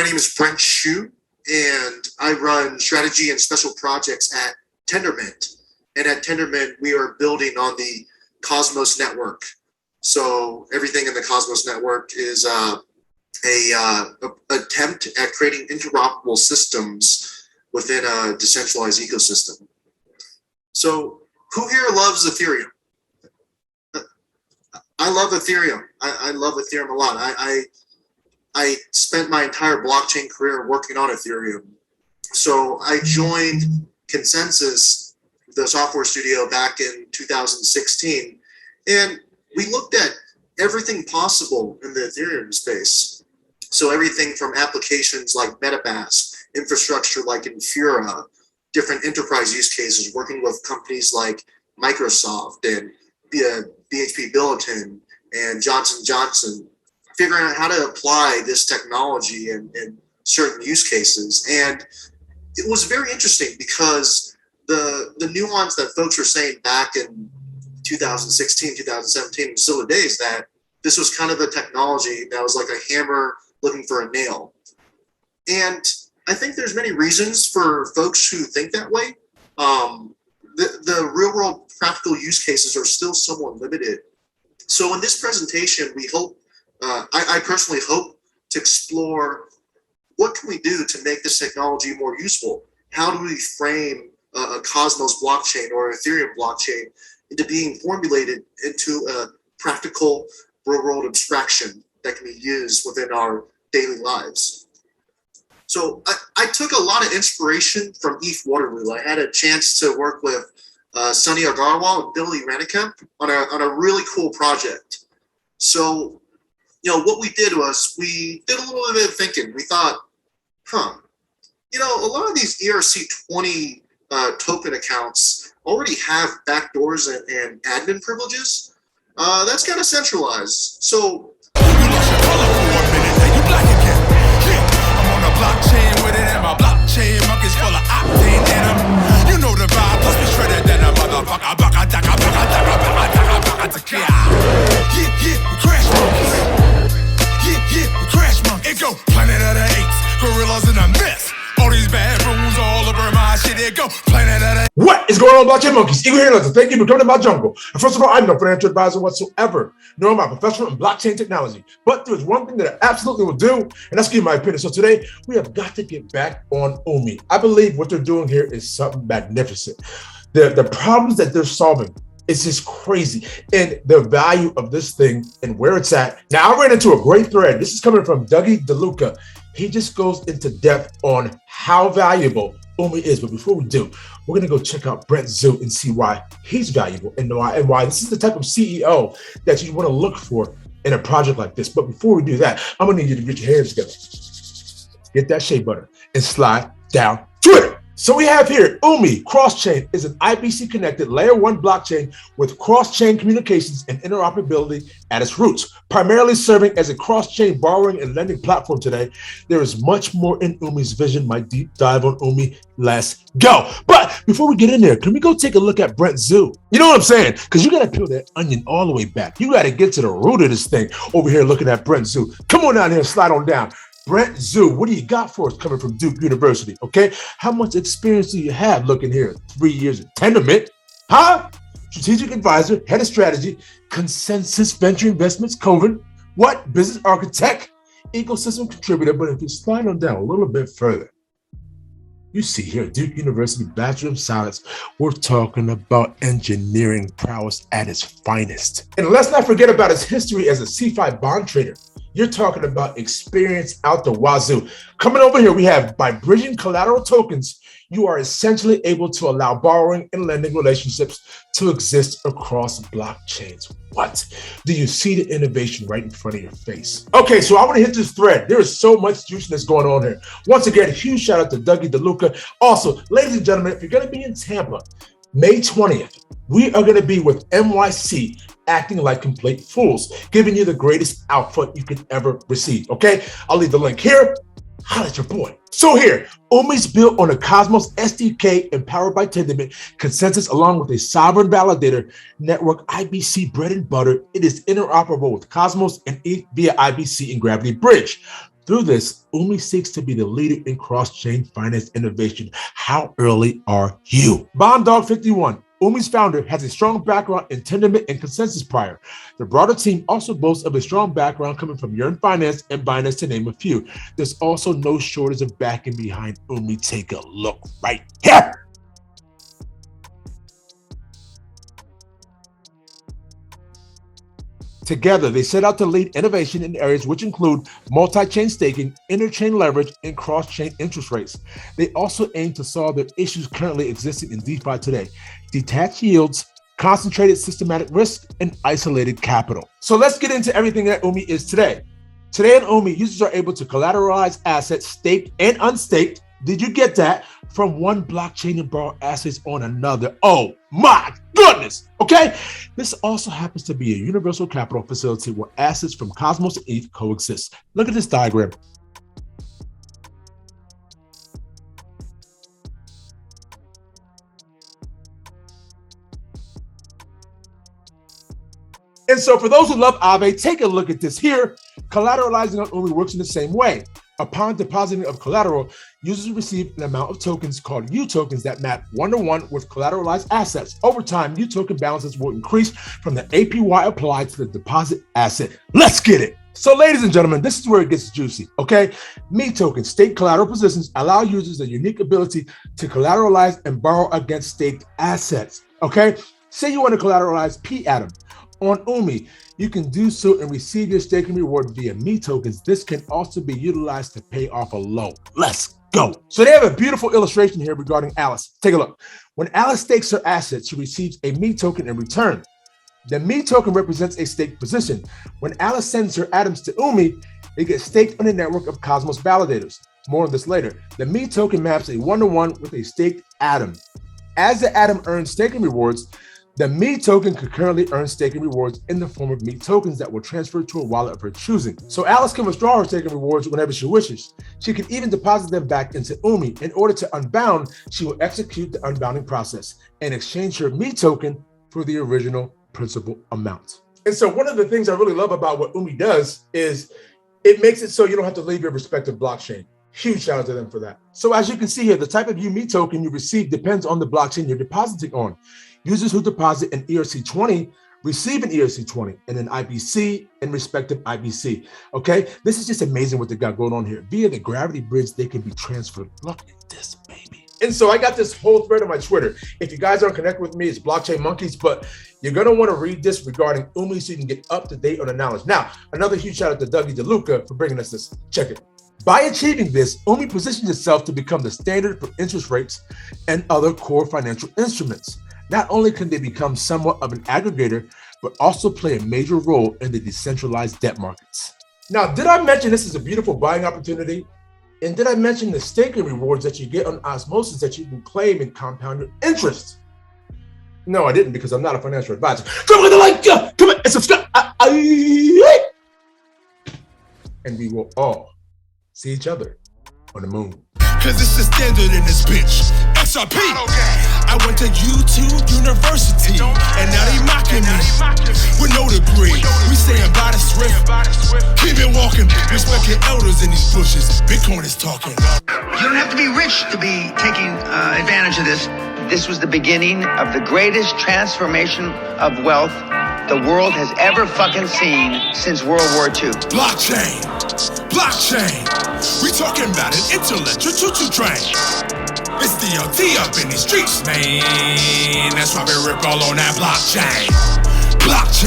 name is Brent, and I run strategy and special projects at Tendermint. And at Tendermint, we are building on the Cosmos network. So everything in the Cosmos network is a attempt at creating interoperable systems within a decentralized ecosystem. So who here loves Ethereum? I love Ethereum. I love Ethereum a lot. I spent my entire blockchain career working on Ethereum. So I joined Consensus, the software studio, back in 2016. And we looked at everything possible in the Ethereum space. So everything from applications like MetaMask, infrastructure like Infura, different enterprise use cases, working with companies like Microsoft and BHP Billiton and Johnson Johnson, figuring out how to apply this technology in certain use cases. And it was very interesting because the nuance that folks were saying back in 2016, 2017 was still the days that this was kind of a technology that was like a hammer looking for a nail. And I think there's many reasons for folks who think that way. The real world practical use cases are still somewhat limited. So in this presentation, we hope, I personally hope to explore what can we do to make this technology more useful? How do we frame a Cosmos blockchain or Ethereum blockchain into being formulated into a practical real world abstraction that can be used within our daily lives? So I took a lot of inspiration from ETH Waterloo. I had a chance to work with Sunny Agarwal and Billy Ranikamp on a really cool project. So, what we did was we did a little bit of thinking. We thought, a lot of these ERC20 token accounts already have backdoors and admin privileges. That's kind of centralized. So blockchain with it, and my blockchain monkeys full of octane in them. You know the vibe, plus we shredded than a motherfucker. Yeah, we crash monkeys. Yeah, we crash monkeys. It go Planet of the Apes, gorillas in a mess. All these bad rooms all over my shit. It go Planet of the. What is going on, Blockchain Monkeys? Eagle here, thank you for coming to my jungle. And first of all, I'm no financial advisor whatsoever, nor am I professional in blockchain technology. But there's one thing that I absolutely will do, and that's give my opinion. So today, we have got to get back on Umee. I believe what they're doing here is something magnificent. The problems that they're solving is just crazy. And the value of this thing and where it's at. Now, I ran into a great thread. This is coming from Dougie DeLuca. He just goes into depth on how valuable Umee is. But before we do, we're going to go check out Brent Zhu and see why he's valuable and why this is the type of CEO that you want to look for in a project like this. But before we do that, I'm going to need you to get your hands together, get that shea butter, and slide down to it. So we have here Umee Cross-Chain is an IBC connected layer 1 blockchain with cross-chain communications and interoperability at its roots, primarily serving as a cross-chain borrowing and lending platform today. There is much more in Umee's vision. My deep dive on Umee. Let's go. But before we get in there, can we go take a look at Brent Zhu? You know what I'm saying? Because you got to peel that onion all the way back. You got to get to the root of this thing over here looking at Brent Zhu. Come on down here and slide on down. Brent Zhu, what do you got for us coming from Duke University, okay? How much experience do you have looking here? 3 years at Tendermint, huh? Strategic advisor, head of strategy, Consensus Venture Investments, COVID, what? Business architect, ecosystem contributor. But if you slide on down a little bit further, you see here, Duke University Bachelor of Science, we're talking about engineering prowess at its finest. And let's not forget about his history as a C5 bond trader. You're talking about experience out the wazoo. Coming over here, we have by bridging collateral tokens, you are essentially able to allow borrowing and lending relationships to exist across blockchains. What? Do you see the innovation right in front of your face? Okay, so I want to hit this thread. There is so much juiciness going on here. Once again, a huge shout out to Dougie DeLuca. Also, ladies and gentlemen, if you're going to be in Tampa, May 20th, we are going to be with NYC acting like complete fools, giving you the greatest output you could ever receive, okay? I'll leave the link here. Holla at your boy. So here, Umee's built on a Cosmos SDK empowered by Tendermint Consensus along with a sovereign validator network IBC bread and butter. It is interoperable with Cosmos and ETH via IBC and Gravity Bridge. Through this, Umee seeks to be the leader in cross-chain finance innovation. How early are you? BondDog51, Umee's founder, has a strong background in Tendermint and Consensus prior. The broader team also boasts of a strong background coming from Yearn Finance and Binance, to name a few. There's also no shortage of backing behind Umee. Take a look right here. Together, they set out to lead innovation in areas which include multi-chain staking, interchain leverage, and cross-chain interest rates. They also aim to solve the issues currently existing in DeFi today: detached yields, concentrated systematic risk, and isolated capital. So let's get into everything that Umee is today. Today in Umee, users are able to collateralize assets staked and unstaked. Did you get that? From one blockchain and borrow assets on another. Oh my goodness, okay? This also happens to be a universal capital facility where assets from Cosmos and ETH coexist. Look at this diagram. And so for those who love Aave, take a look at this here. Collateralizing on Umee works in the same way. Upon depositing of collateral, users receive an amount of tokens called U tokens that map one-to-one with collateralized assets. Over time, U token balances will increase from the APY applied to the deposit asset. Let's get it. So ladies and gentlemen, this is where it gets juicy, okay? Me tokens, staked collateral positions, allow users a unique ability to collateralize and borrow against staked assets, okay? Say you want to collateralize P Atom. On Umee, you can do so and receive your staking reward via Me tokens. This can also be utilized to pay off a loan. Let's go. So they have a beautiful illustration here regarding Alice. Take a look. When Alice stakes her assets, she receives a Me token in return. The Me token represents a staked position. When Alice sends her atoms to Umee, they get staked on a network of Cosmos validators. More on this later. The Me token maps a one-to-one with a staked atom. As the atom earns staking rewards, the Me token could currently earn staking rewards in the form of Me tokens that will transfer to a wallet of her choosing. So Alice can withdraw her staking rewards whenever she wishes. She can even deposit them back into Umee. In order to unbound, she will execute the unbounding process and exchange her Me token for the original principal amount. And so one of the things I really love about what Umee does is it makes it so you don't have to leave your respective blockchain. Huge shout out to them for that. So as you can see here, the type of Umee token you receive depends on the blockchain you're depositing on. Users who deposit an ERC20 receive an ERC20 and an IBC and respective IBC. Okay, this is just amazing what they got going on here. Via the gravity bridge, they can be transferred. Look at this, baby. And so I got this whole thread on my Twitter. If you guys aren't connected with me, it's Blockchain Monkeys, but you're gonna want to read this regarding Umee so you can get up to date on the knowledge. Now, another huge shout out to Dougie DeLuca for bringing us this. Check it. By achieving this, Umee positions itself to become the standard for interest rates and other core financial instruments. Not only can they become somewhat of an aggregator, but also play a major role in the decentralized debt markets. Now, did I mention this is a beautiful buying opportunity? And did I mention the staking rewards that you get on Osmosis that you can claim and compound your interest? No, I didn't, because I'm not a financial advisor. Come on, like, come on, and subscribe. And we will all see each other on the moon. Cause it's the standard in this bitch. XRP. I went to YouTube University, and now they mocking me with no degree. We saying by the swift, keep it walking. Respect your elders in these bushes. Bitcoin is talking. You don't have to be rich to be taking advantage of this. This was the beginning of the greatest transformation of wealth the world has ever fucking seen since World War II. Blockchain, blockchain. We talking about an intellectual choo-choo train. It's DLT up in these streets, man. That's why we rip all on that blockchain. Blockchain.